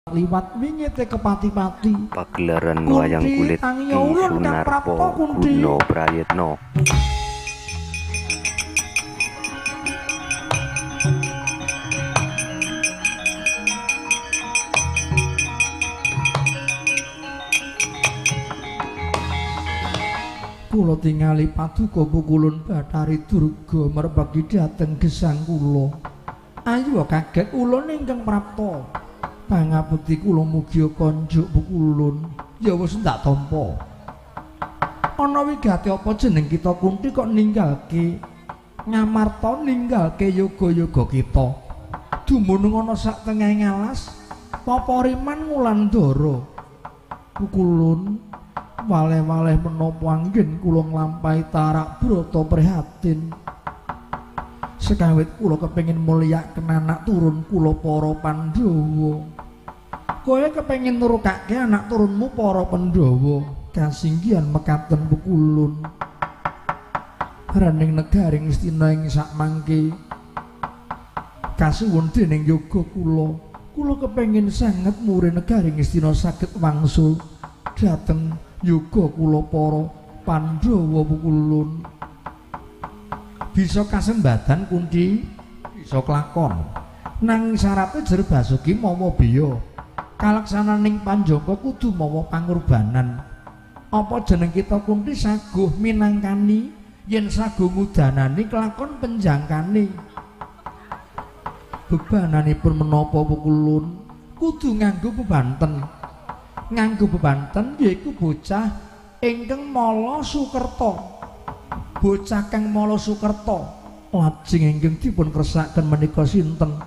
liwat wingite kepati-pati pagelaran wayang kulit Ki Sunarpo Guno Prayitno. Kula tingali paduka pukulun Bathari Durga merpegi dhateng gesang kula. Ayu kaget ulun ingkang prapta. Pangabekti kula mugi konjuk pukulun. Ya wis ndak tampa. Ana wigati apa jeneng kita Kunti kok ninggalke Ngamarta ninggalke yoga-yoga kita. Dumunung ana sak tengahing alas Papariman Wulandara. Pukulun waleh-waleh menapa anggen kula nglampahi tarak brata prihatin. Sekawit kula kepengin mulyakaken anak turun kula para Pandhawa. Kowe kepengin nurukake anak turunmu para Pandhawa, kasinggihan mekaten pukulun. Raning negaring Astina ing sakmangke kasuwun dening yoga kula kepengin sanget muri negaring Astina saged wangsul dhateng yoga kula para Pandhawa pukulun. Bisa kasembadan Kunti, bisa kelakon. Nang syaraté jero Basuki mawa beya. Kalaksananing panjaka kudu mawa pangorbanan. Apa jeneng kita Kunti saguh minangkani yen saguh ngudanani kelakon penjangkane. Bebananipun menapa pukulun kudu nganggo bebanten. Nganggo bebanten yaiku bocah ingkang mala Sukerta. Bocah kang mala Sukerta lajeng ingkang dipun kersakaken menika sinten?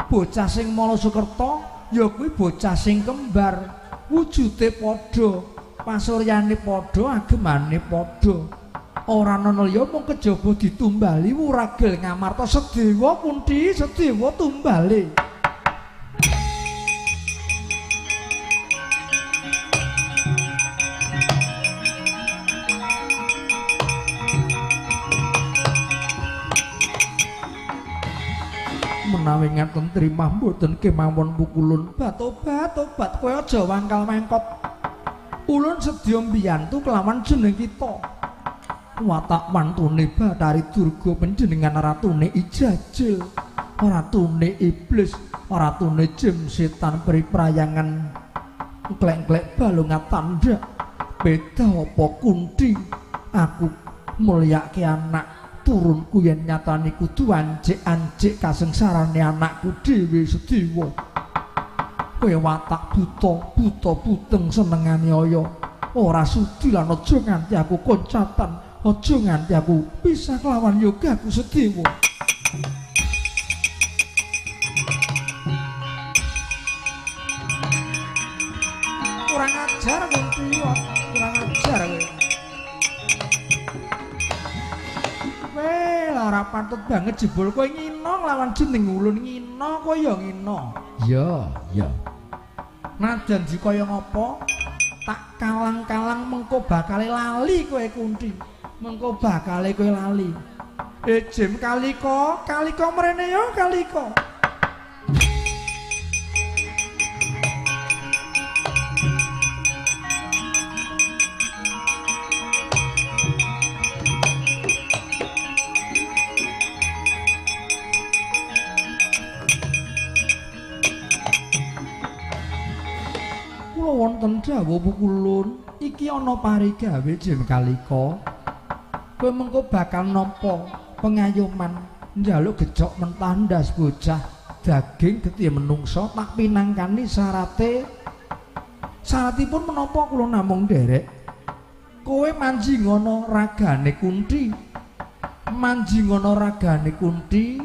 Bocah sing mala Sukerta ya kuwi bocah sing kembar, wujude padha, pasuryane padha, agemane padha. Ora ana liya mung kejaba ditumbali wuragil Ngamarta sedewa Kunti, sedewa tumbale. Menawi ngaten trimah mboten kemawon pukulun tobat kowe aja wangkal mengkot. Ulun sedya mbiyantu kelawan jeneng kita. Watak wantune Bathari Durga panjenengan ratune Ijajil, ratune iblis, ratune jim setan priprayangan klek-klek balungan tandha. Beda apa Kunti? Aku mulyake anak turunku yen nyatane kudu anjik-anjik kasengsarane anakku dhewe sedewa. Kowe watak buta buteng senengane aya. Ora sudi lan aja nganti aku koncatan, aja nganti aku pisah kelawan yogaku sedewa. Kurang ajar Kunti, kurang ajar kowe. Ora patut banget jebul kowe ngina lawan jeneng ulun. Ngina kowe ya ngina. Ya. Najan dikaya ngapa tak kalang-kalang mengko bakale lali kowe Kunti. Mengko bakale kowe lali. Jem kalika mrene ya kalika. Wonten dawuh pukulun iki ana parigawe jem kalika. Kowe mengko bakal nampa pengayoman njaluk gejok mentah ndas bocah daging getih menungsa tak pinangkani syaratipun menapa kula namung nderek. Kowe manjing ana ragane Kunti. Manjing ana ragane Kunti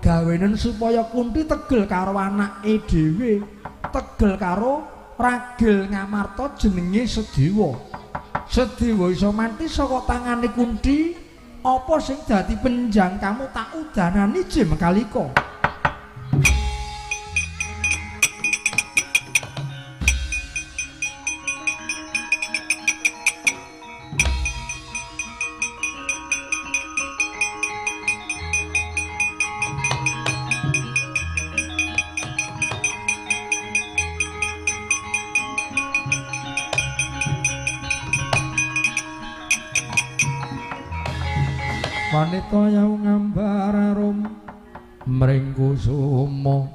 gawenen supaya Kunti tegel karo anake dhewe, tegel karo ragil Ngamarta jenenge Sedewa. Sedewa iso mati saka tangane Kunti. Apa sing dadi penjang kamu tak udanani jem kalika. wanita yang ngambar arum mring kusuma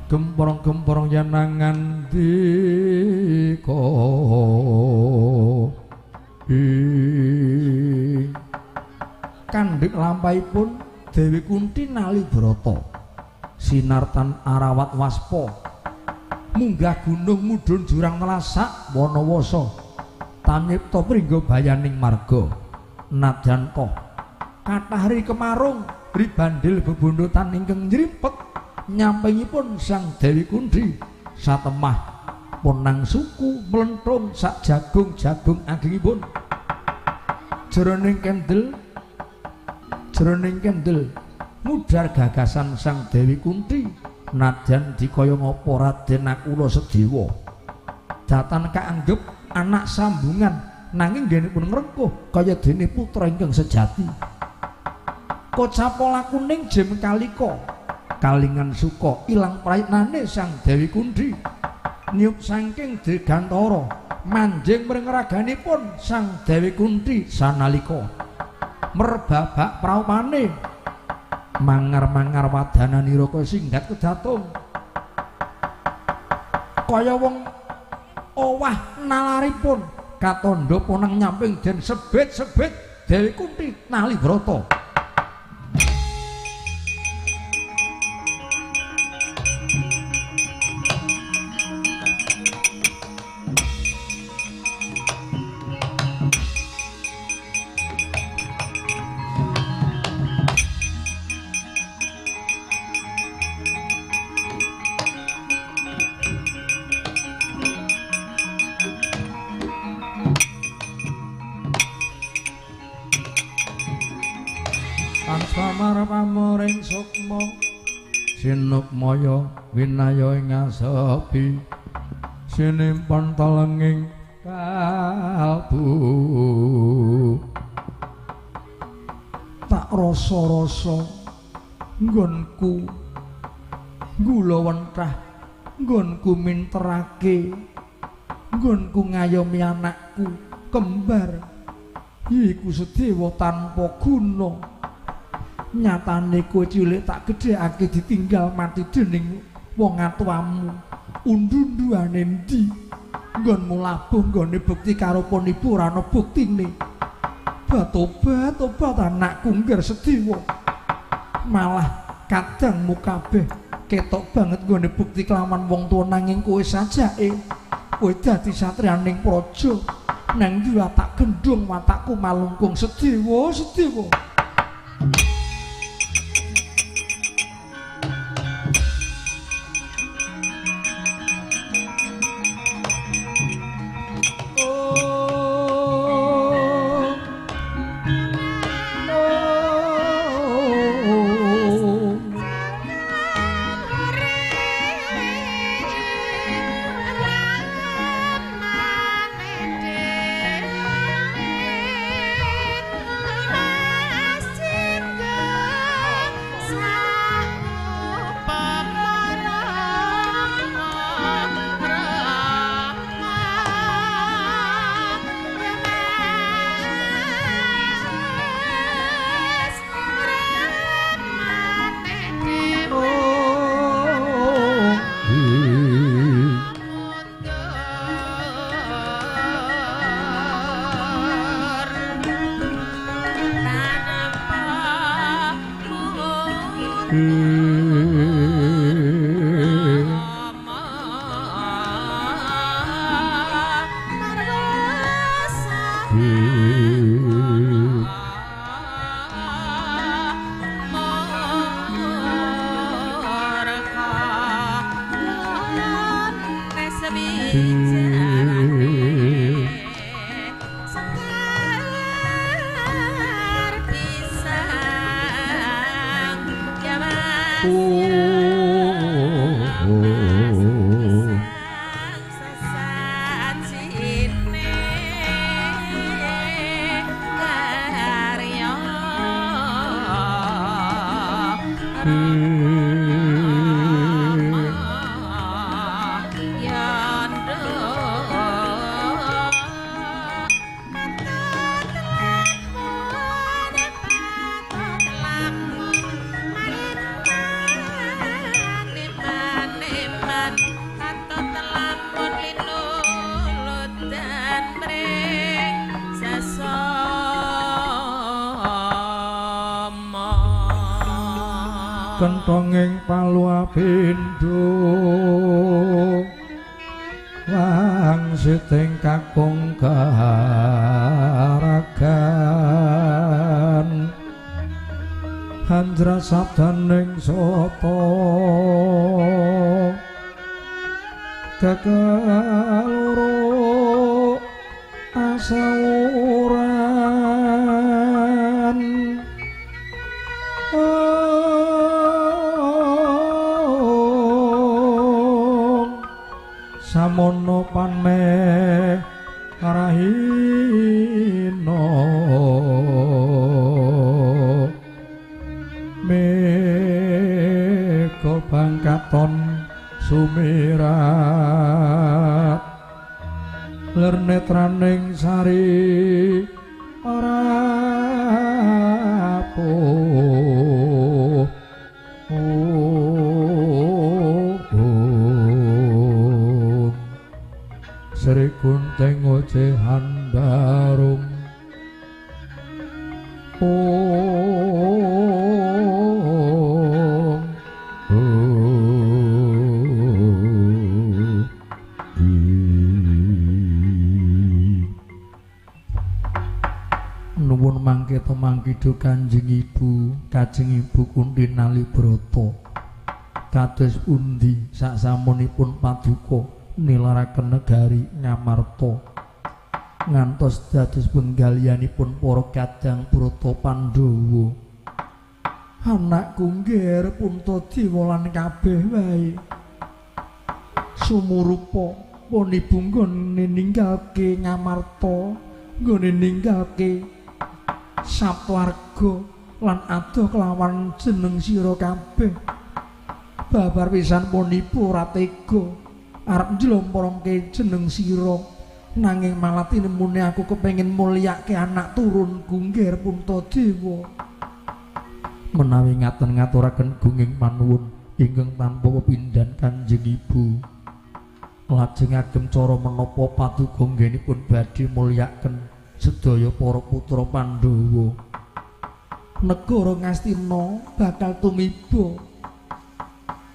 gemporong-gemporong yanangan dika kandhik lampahipun Dewi Kunthi nali brata sinartan arawat waspa munggah gunung mudhun jurang nelasak wanawasa tamipta pringga bayaning marga nadyanto kathah ri kemarung ribandil bebondotan ingkang njrimpet nyampingipun Sang Dewi Kunthi satemah ponang suku mlenthung sak jagung-jagung agengipun jroning kendel mudhar gagasan Sang Dewi Kunthi nadyan dikaya ngapa Raden Nakula Sedewa datan kaanggep anak sambungan nanging denipun ngrengkuh kaya dene putra ingkang sejati kocapa lakuning jem kalika kalingan suka ilang praitnane Sang Dewi Kunthi niup saking Dirgantara manjing mring raganipun Sang Dewi Kunthi sanalika merbabak praupane mangar-mangar wadananira kaya singgat kedatung kaya wong owah nalaripun katandha ponang nyamping den sebit-sebit Dewi Kunthi nali brata pamoring sukma sinukmaya winaya ing asepi sinimpen telenging kalbu tak rasa-rasa nggonku gula wentah nggonku minterake nggonku ngayomi anakku kembar iku Sedewa tanpa guna nyatane kowe cilik tak gedhekake ditinggal mati dening wong atuwamu undu-unduane ndi nggonmu labuh nggone bukti karo pon ibu ora ana buktine tobat anakku ngger Sedewa malah kadangmu kabeh ketok banget nggone bukti kelawan wong tuwa nanging kowe sajake kowe dadi satriyaning praja nang ndi tak gendung watakku malungkung Sedewa kenthonging palu apindo wangsiting kakung karagan handra sabdaning sata kekaloro asawuran samono panme rahino meko bangkaton sumirat ler netraning sari rapuh Sri Kunting ocehan barum nuwun mangke temangkido Kanjeng Ibu Kajeng Ibu Kunti Nalibrata kados pundi saksamunipun paduka nilaraken negari Ngamarta ngantos dados penggalyanipun para kadang Brata Pandhawa anak Kungger Puntadewa lan kabeh wae sumurupa punipun nggone ninggalke Ngamarta nggone ninggalke Saptwarga lan adoh kelawan jeneng sira kabeh babar pisan punipun ora tega arep njlomprongke jeneng sira nanging malah tinemune aku kepengin mulyake anak turun Kungger Puntadewa menawi ngaten ngaturaken gunging panuwun ingkang tanpa pepindhan Kanjeng Ibu lajeng agem cara menapa paduka nggenipun badhe mulyaken sedaya para putra Pandhawa negara Ngastina bakal tumiba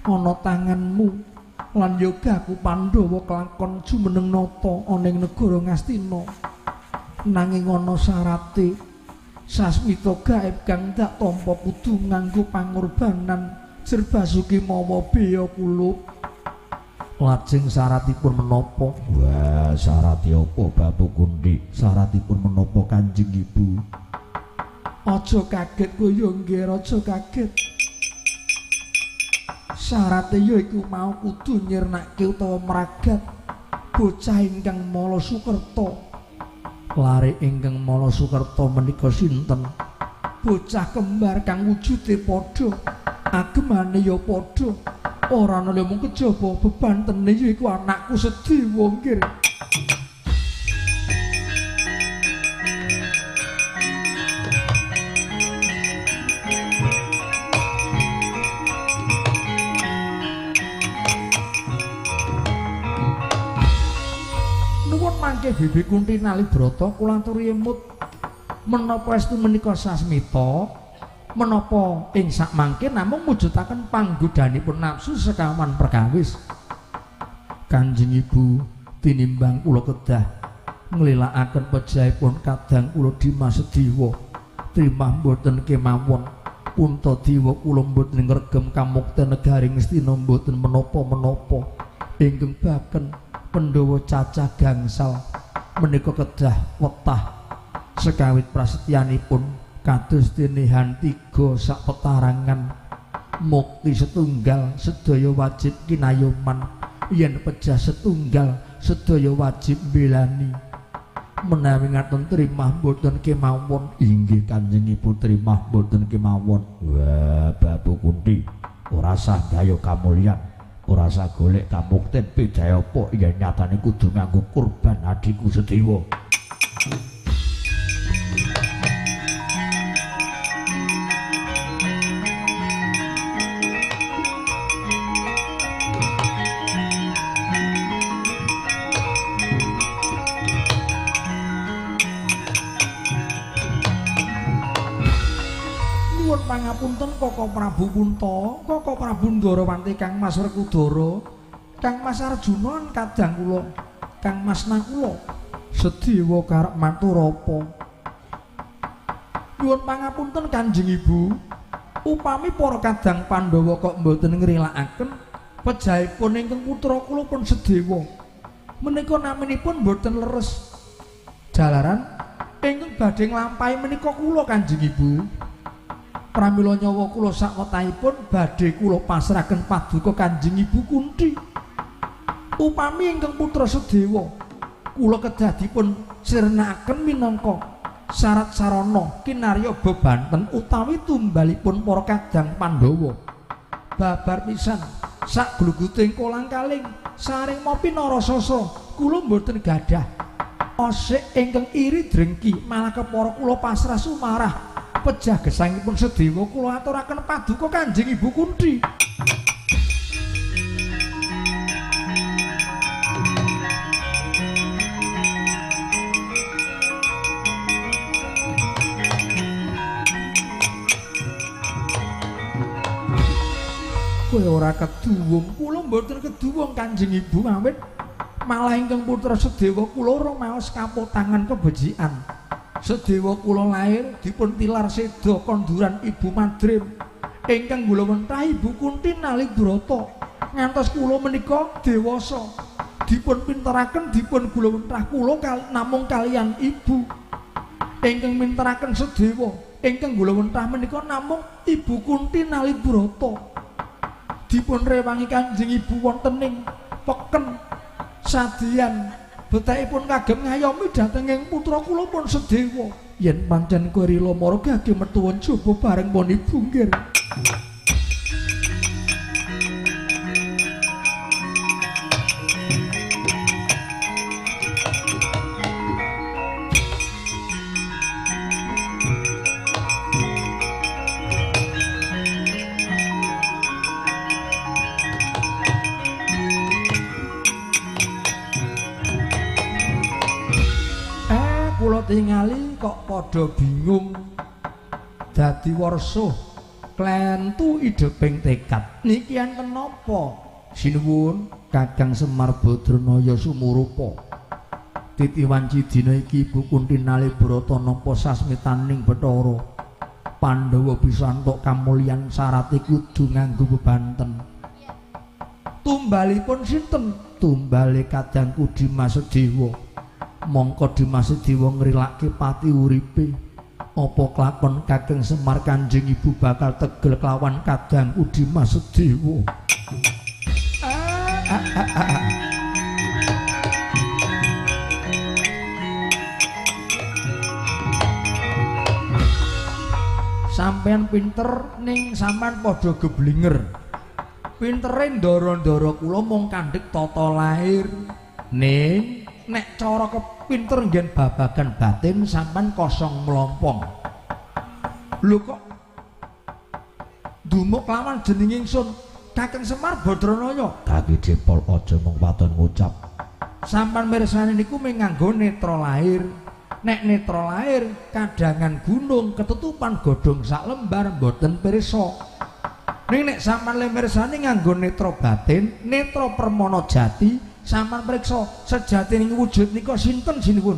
ana tanganmu lan yogaku Pandhawa kelakon jumeneng nata ana ing negara Ngastina nanging ana syarate sasmita gaib kang dak tampa kudu nganggo pangorbanan jerbasuki mawa beya kulub lajeng syaratipun menapa wah syarate apa Babu Kunti syaratipun menapa Kanjeng Ibu aja kaget kowe nggih aja kaget syarate yaiku mau kudu nyirnake utawa meragat bocah ingkang Mala Sukerta lare ingkang Mala Sukerta menika sinten bocah kembar kang wujude padha agemane ya padha ora ana mung kejaba bebantene yaiku anakku Sedewa nggih Bibi Kunti Nalibrata kula aturi emut menapa estu menika sasmita menapa ing sakmangke namung mujudaken panggodhanipun nafsu sekawan perkawis Kanjeng Ibu tinimbang kula kedah nglilakaken pejahipun kadang kula Dimas Sedewa trimah mboten kemawon Puntadewa kula mboten ngregem kamukten negari Ngastina mboten menapa-menapa ingkang baken Pandhawa cacah gangsal menika kedah wetah sekawit prasetyanipun kados dinihan 3 sak petarangan mukti setunggal sedaya wajib kinayoman yen pejah setunggal sedaya wajib mbelani menawi ngaten trimah mboten kemawon inggih Kanjeng Ibu trimah mboten kemawon wah Babu Kunti ora sah gaya kamulyan ora usah golek kamukten bedhae apa yen nyatane kudu nganggo kurban adikku Sedewa pangapunten Koko Prabu Punta, Koko Prabu Ndarawanti Kang Mas Rekudara, Kang Mas Arjuna kadang kula, Kang Mas Nakula sedewa karep matur apa. Nyuwun pangapunten Kanjeng Ibu, upami para kadang Pandhawa kok mboten ngrilakaken pejahipun ingkang putra kula pun sedewa. Menika naminipun mboten leres. Jalaran ingkang badhe nglampahi menika kula Kanjeng Ibu. Pramila nyawa kula sakwetahipun badhe kula pasrahaken paduka Kanjeng Ibu Kunthi. Upami ingkang putra sedewa kula kedah dipun sirnakaken minangka syarat sarana kinarya bebanten utawi tumbalipun para kadang Pandhawa. Babar pisan sak gluguting kolang-kaling saring mopi narasasa kula mboten gadah osik ingkang iri drengki malah kepara kula pasrah sumarah pejah gesangipun sedewa kula aturaken paduka Kanjeng Ibu Kunthi. Kowe ora keduwung, kula mboten keduwung Kanjeng Ibu awit malah ingkang putra sedewa kula maos kapotangan kebejikan. Sedewa kula lair dipun tilar seda konduran Ibu Madrim ingkang kula wentah Ibu Kunthi Nalibrata ngantos kula menika dewasa dipun pinteraken dipun kula wentah kula namung kalian Ibu ingkang minteraken sedewa ingkang kula wentah menika namung Ibu Kunthi Nalibrata. Dipun rewangi Kanjeng Ibu wontening peken sadian betakipun kagem ngayomi dhatenging putra kula pun sedewa yen pancen kowe rila marga ge metu njaba bareng pun Ibu nggih. Tingali kok padha bingung dadi warsuh klentu ideping tekad niki enten napa sinuwun Kakang Semar Badranaya sumurupa titiwanci dina iki Ibu Kunthi Nalibrata nampa sasmitaning Bathara Pandhawa bisa entuk kamulyan syarate kudu nganggo bebanten. Tumbalipun sinten? Tumbale kadangku Dimas Sedewa. Mongko Dimas Sedewa ngrilake pati uripe apa kelakon Kakang Semar Kanjeng Ibu bakal tegel kelawan kadangku Dimas Sedewa. Sampeyan pinter ning sampean padha geblinger. Pintere ndara-ndara kula mung kandhek tata lahir ning nek cara kepinter nggen babagan batin sampean kosong melompong. Lho kok dumuk lawan jeneng ingsun Kakang Semar Badranaya. Kaki jempol aja mung waton ngucap. Sampean mirsani niku mung nganggo netra lahir. Nek netra lahir kadangan gunung ketutupan godhong sak lembar mboten pirsa. Ning nek sampean mirsani nganggo netra batin, netra permana jati, sampean priksa sejatining wujud nika sinten sinuwun.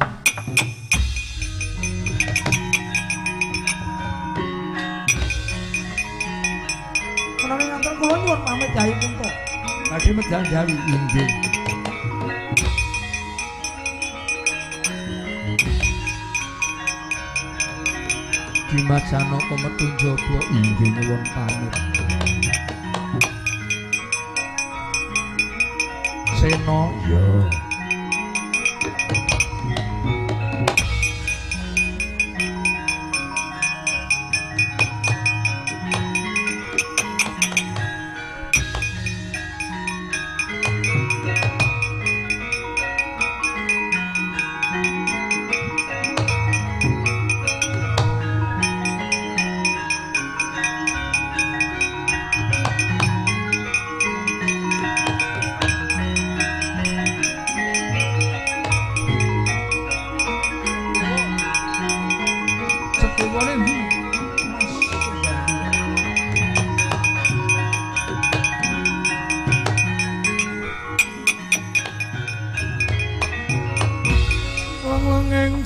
Menawi nganten kula nyuwun pamit Kyai Punta. Badhe medal Jawi inggih. Dimas Janaka metu njaba inggih nyuwun pamit. Sena ya.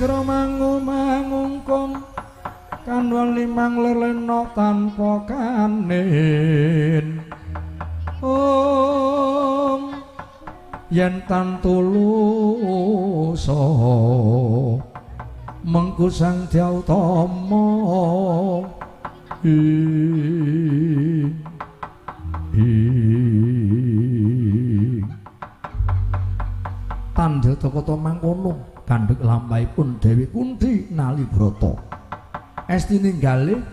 Indra mangungkung kanwal limang lelena tanpa kanin yen tan tulusa mengku sang Dyatama tandha Dakata mangkono kandhek lampahipun Dewi Kunthi nali brata esti ninggalih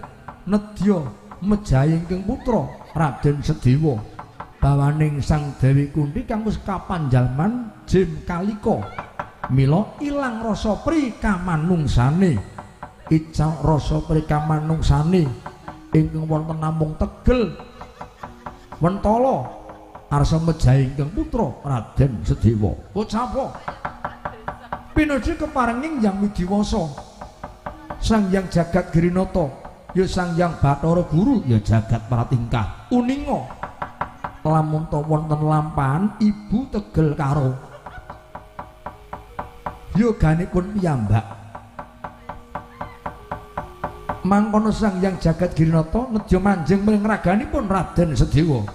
nedya mejahi ingkang putra Raden Sedewa bawaning sang Dewi Kunthi kang wis kapanjalman Jim Kalika mila ilang rasa prikamanungsane ical rasa prikamanungsane ingkang wonten namung Tegel Wentala arsa mejahi ingkang putra Raden Sedewa Kocapa pinuju keparenging Yang Widiwasa Sang Hyang Jagat Girinata ya Sang Hyang Bathara Guru ya Jagat Pratingkah uninga lamun ta wonten lampahan ibu Tegel karo yoganipun piyambak mangkono Sang Hyang Jagat Girinata nedya manjing mring raganipun Raden Sedewa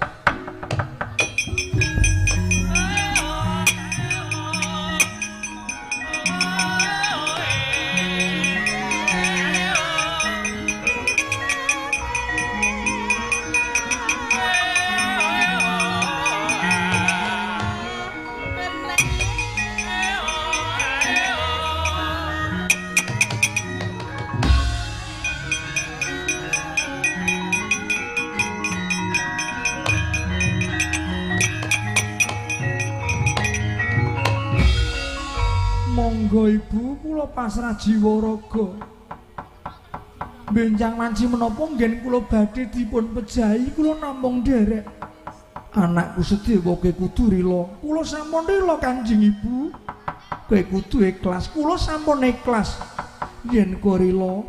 monggo ibu kula pasrah jiwa raga benjang wanci menapa nggen kula badhe dipun pejahi kula namung nderek anakku Sedewa kowe kudu rila kula sampun rila Kanjeng Ibu kowe kudu ikhlas kula sampun ikhlas yen kowe rila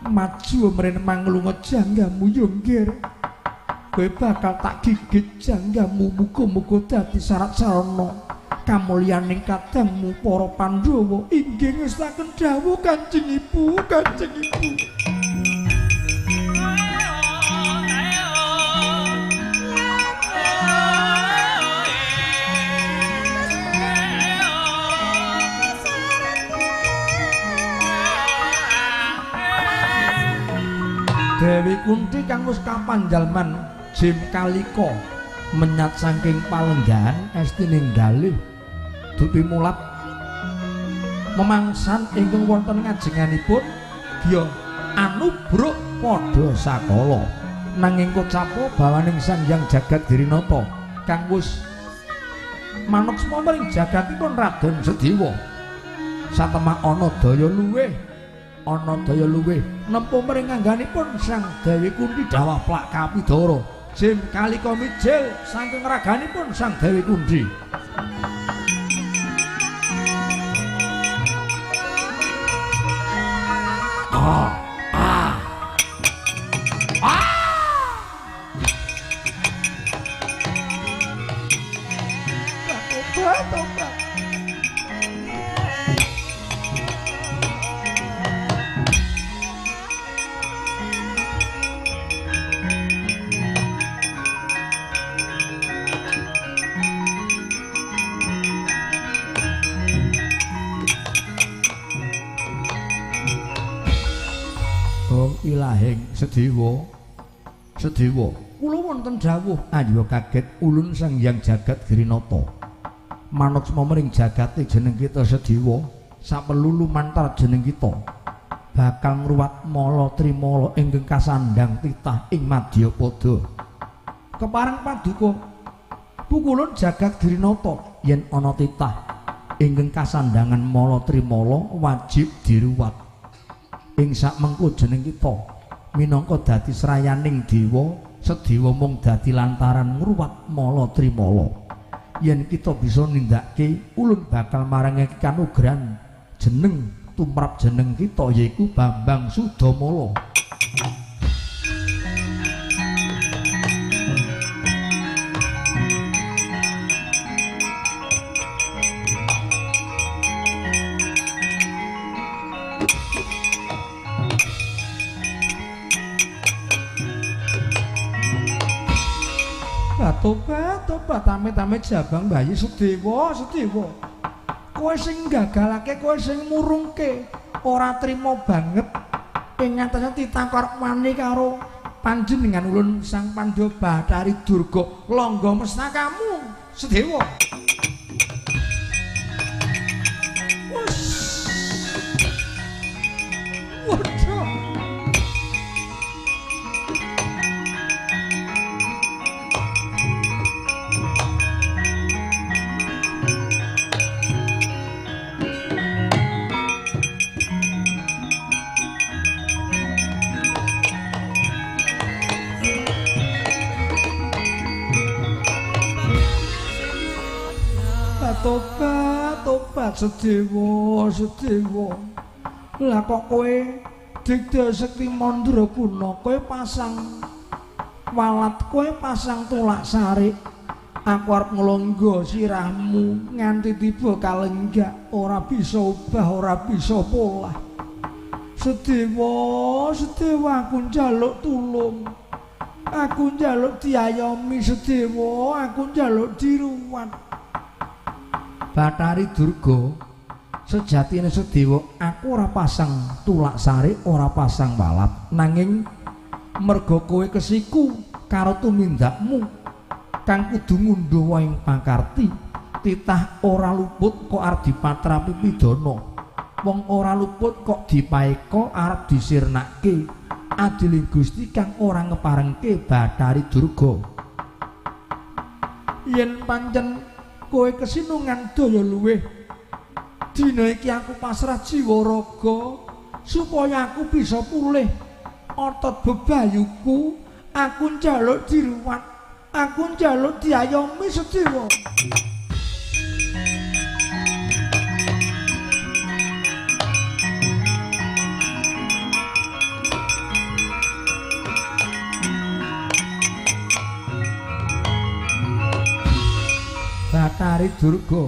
maju mrene manglunga janggamu yo nggih kowe bakal tak gigit janggamu muga-muga dadi syarat sarana kamulyaning kadangmu para Pandhawa inggih ngestaken dawuh Kanjeng Ibu Kanjeng Ibu Dewi Kunthi kang wis kapanjalman Jim Kalika menyat saking palenggahan esti ninggalih dupi mulat memangsan ingkang wonten ngajenganipun ya anubruk padha sakala nanging Kocapa bawaning Sang Hyang Jagat Girinata kang wis manuksma maring jagatipun Raden Sedewa satemah ana daya luweh nempuh maring angganipun Sang Dewi Kunthi dawah plak kapidara Jim Kalika mijil saking raganipun Sang Dewi Kunthi Ilahing Sedewa kula wonten dawuh ayo kaget ulun Sang Hyang Jagat Girinata manuksma mring jagate jeneng kita Sedewa saperlu lumantar jeneng kita bakal ngruwat mala trimala ingkang kasandang titah ing Madyapada kepareng paduka pukulun Jagat Girinata yen ana titah ingkang kasandangan mala trimala wajib diruwat ing sak mengko jeneng kita minangka dadi srayaning dewa Sedewa mung dadi lantaran ngruwat mala trimala yen kita bisa nindakake ulun bakal marangaken kanugrahan jeneng tumrap jeneng kita yaiku Bambang Sudamala lah tame-tame jabang bayi Sedewa, Sedewa. Kowe sing gagalake, kowe sing murungke, ora trima banget ing ngatasé titakorp wani karo panjenengan ulun Sang Pandhawa Bathari Durga langga mestakamu Sedewa. Waduh. Tobat Sedewa, Sedewa. Lah kok kowe Digda Sekti Mandraguna kowe pasang walat, kowe pasang tulak sari. Aku arep nglonggo sirahmu nganti tiba kalenggak, ora bisa obah, ora bisa polah. Sedewa, Sedewa, aku njaluk tulung. Aku njaluk diayomi Sedewa, aku njaluk diruwat. Bathari Durga, sejatine Sedewa, aku ora pasang tulak sari, ora pasang walat, nanging merga kowe kesiku karo tumindakmu kang kudu ngundha ing pakarti, titah ora luput kok arep dipatrapi pidana. Wong ora luput kok dipaeka arep disirnake. Adiling Gusti kang ora ngeparengke Bathari Durga. Yen pancen kowe kesinungan daya luweh, dina iki aku pasrah jiwa raga supaya aku bisa pulih otot bebayuku. Aku njaluk diruwat, aku njaluk diayomi Sedewa. Bathari Durga,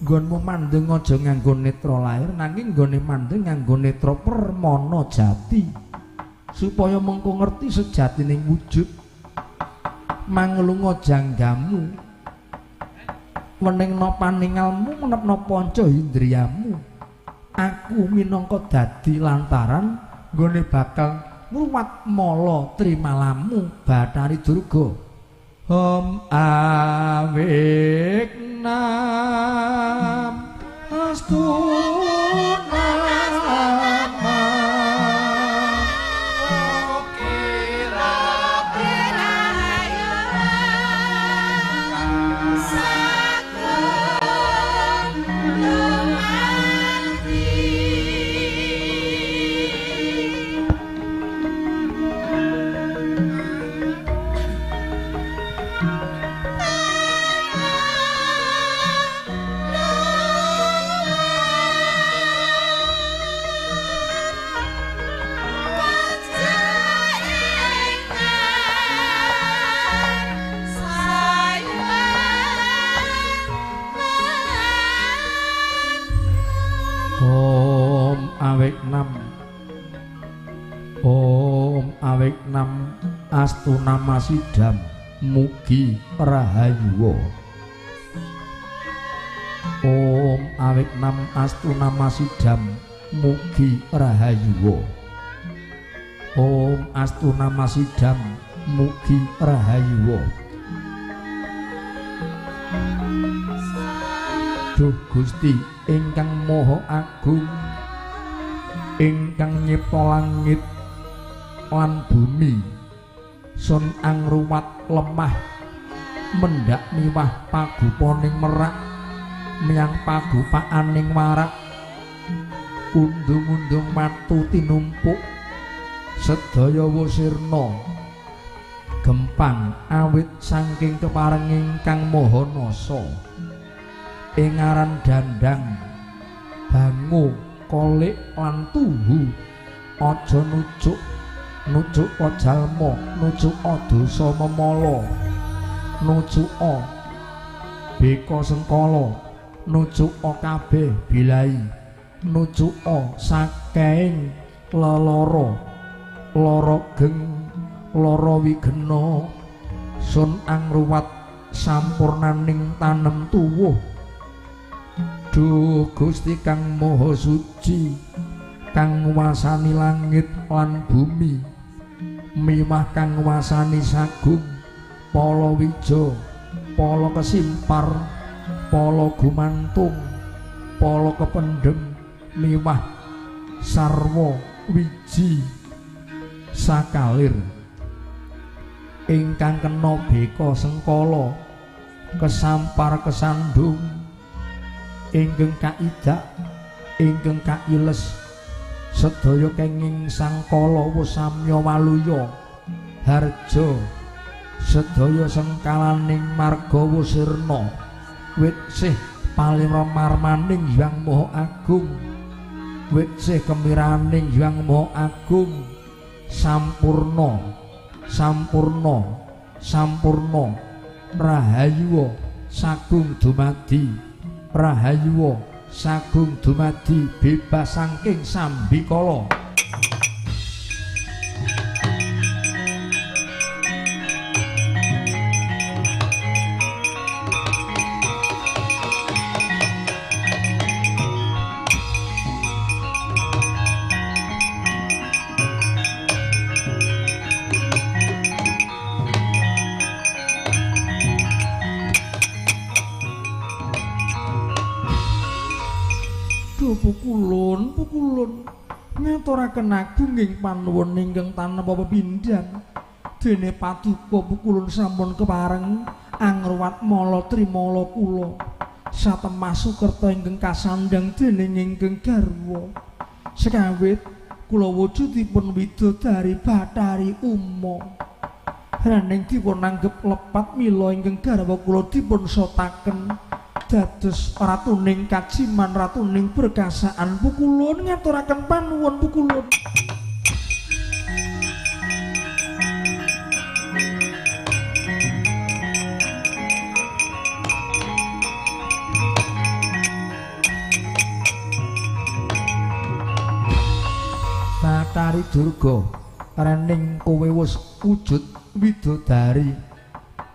nggonmu mandeng aja nganggo netra lair, nanging nggone mandeng nganggo netra permana jati, supaya mengko ngerti sejatining wujud manglunga janggamu, weningna paningalmu, menepna panca indriyamu. Aku minangka dadi lantaran nggone bakal ngruwat mala trimalamu Bathari Durga. Awik nam astu nama kira sakon lumanti. Om awik nam astu nama sidam mugi rahayu. Om awik nam astu nama sidam mugi rahayu. Om astu nama sidam mugi rahayu. Duh Gusti ingkang Maha Agung, ingkang nyipta langit lan bumi, sun angruwat lemah mendak miwah pagupaning merak miyang pagupaaning warak, undung-undung matu tinumpuk sedaya wasirna gempang awit saking kepareng ingkang Maha Nasa. Ing aran dandang bangu kolik lan tuhu, aja nucuk jalma, nucuk dosa memala, nucuk beka sengkala, nucuk kabeh bilai, nucuk saking lelara, lara geng, lara wigena, sun angruwat sampurnaning tanem tuwuh duh Gusti kang maha suci kang nguwasani langit lan bumi miwah kang nguwasani sagung palawija pala kesimpar pala gumantung pala kependhem miwah sarwa wiji sakalir ingkang kena beka sengkala kesampar kesandung ingkang kaidak ingkang kailes sedaya kenging sangkala samya waluya harja sedaya sengkalaning marga sirna wit sih palimra marmaning Hyang Maha Agung wit sih kemiraning Hyang Maha Agung sampurna sampurna sampurna rahayu sagung dumadi rahayu sagung dumadi bebas saking sambikala pukulun ngaturaken agunging panuwun ingkang tanpa pepindhan dene paduka pukulun sampun kepareng angruwat mala trimala kula satemah sukerta ingkang kasandang dening ingkang garwa sekawit kula wujudipun widodari Bathari Uma raning dipun anggep lepat mila ingkang garwa kula dipun sotaken dados ratuning kajiman ratuning perkasaan pukulun ngaturaken panuwun pukulun Bathari Durga rening kowe wis wujud widodari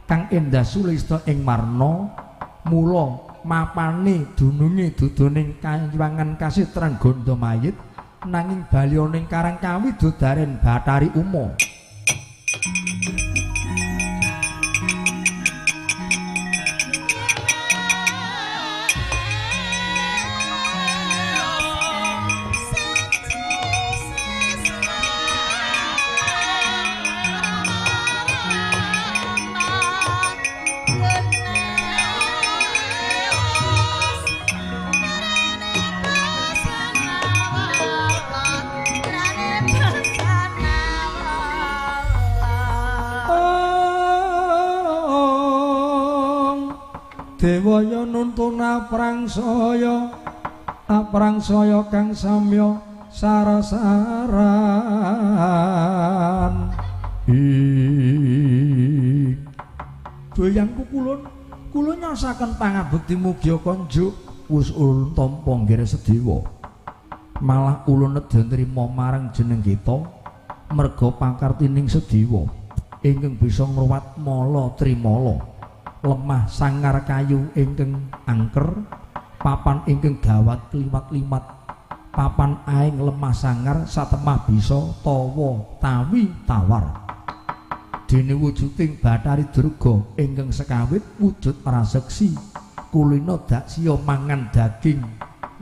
kang endah sulista ing warna mula mapane dununge duduning kanyuwangan kasitran Gandamayit nanging balyaning karang kawidodaren Bathari Uma Dewaya nuntun aprangsaya kang samya sarasaran doyang pukulun kula nyasaken pangabekti mugi konjuk wis ulun tampa nggih sedewa malah ulun nedya nrimo marang jeneng kita merga pakartining sedewa ingkang bisa ngruwat mala trimala lemah sangar kayu ingkang angker papan ingkang gawat klimat-klimat papan aing lemah sangar satemah bisa tawa tawi tawar dene wujuding Bathari Durga ingkang sekawit wujud praseksi kulina dak siya mangan daging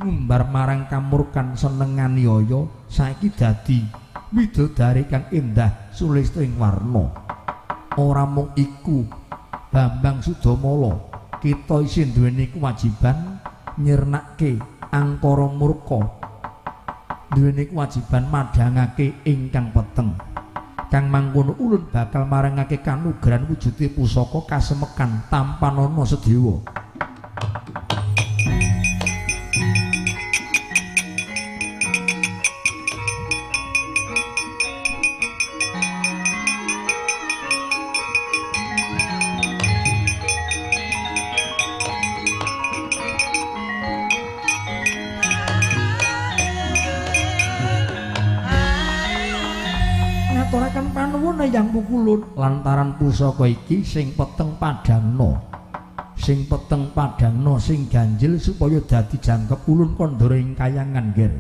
ngumbar marang kamurkan senengan yaya saiki dadi widodari kang endah sulista ing warna ora mung iku Bambang Sudamala kita isin duweni kewajiban nyirnake angkara murka duweni kewajiban madhangake ingkang peteng kang mangkono ulun bakal marangake kanugrahan wujude pusaka kasemekan tanpa ana sedewa ngono yang pukulun lantaran pusaka iki sing peteng padangno. Sing peteng padangno sing ganjil supaya dadi jangkep ulun kandhara ing kayangan, Ger.